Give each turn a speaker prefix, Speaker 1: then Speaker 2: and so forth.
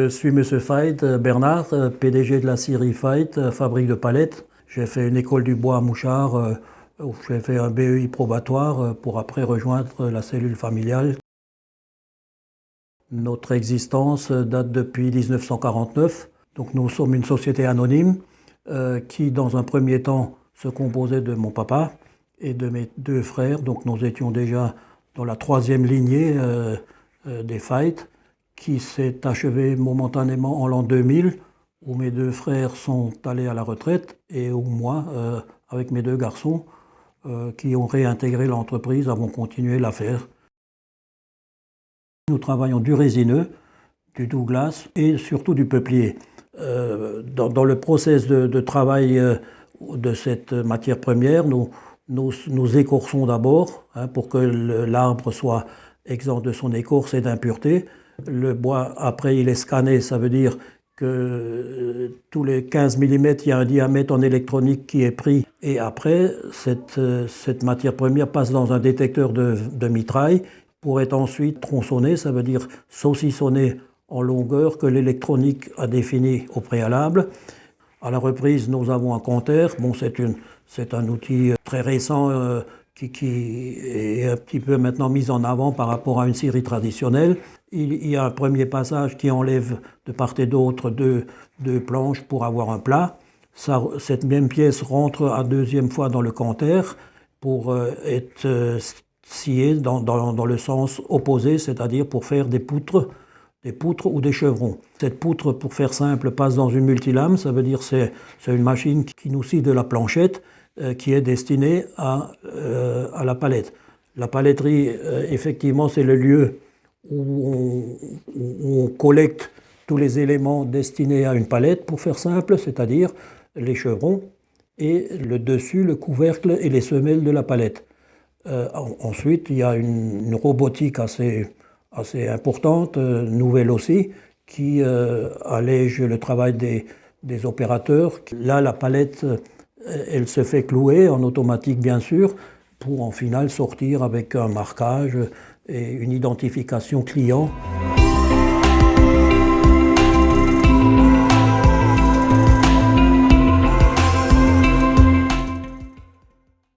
Speaker 1: Je suis Monsieur Fait, Bernard, PDG de la scierie Fait, fabrique de palettes. J'ai fait une école du bois à Mouchard, où j'ai fait un BEI probatoire pour après rejoindre la cellule familiale. Notre existence date depuis 1949. Donc nous sommes une société anonyme qui, dans un premier temps, se composait de mon papa et de mes deux frères. Donc nous étions déjà dans la troisième lignée des Fait, qui s'est achevée momentanément en l'an 2000, où mes deux frères sont allés à la retraite et où moi, avec mes deux garçons, qui ont réintégré l'entreprise, avons continué l'affaire. Nous travaillons du résineux, du Douglas et surtout du peuplier. Dans le process de travail de cette matière première, nous écorçons d'abord pour que l'arbre soit exempt de son écorce et d'impuretés. Le bois, après, il est scanné, ça veut dire que tous les 15 mm, il y a un diamètre en électronique qui est pris. Et après, cette matière première passe dans un détecteur de mitraille pour être ensuite tronçonnée, ça veut dire saucissonnée en longueur que l'électronique a définie au préalable. À la reprise, nous avons un compteur. Bon, c'est un outil très récent qui est un petit peu maintenant mis en avant par rapport à une scierie traditionnelle. Il y a un premier passage qui enlève de part et d'autre deux planches pour avoir un plat. Cette même pièce rentre à deuxième fois dans le compteur pour être sciée dans le sens opposé, c'est-à-dire pour faire des poutres ou des chevrons. Cette poutre, pour faire simple, passe dans une multilame, ça veut dire c'est une machine qui nous scie de la planchette qui est destinée à la palette. La paletterie, effectivement, c'est le lieu où on collecte tous les éléments destinés à une palette, pour faire simple, c'est-à-dire les chevrons et le dessus, le couvercle et les semelles de la palette. Ensuite, il y a une robotique assez importante, nouvelle aussi, qui allège le travail des opérateurs. Là, la palette, elle se fait clouer en automatique, bien sûr, pour en final sortir avec un marquage et une identification client.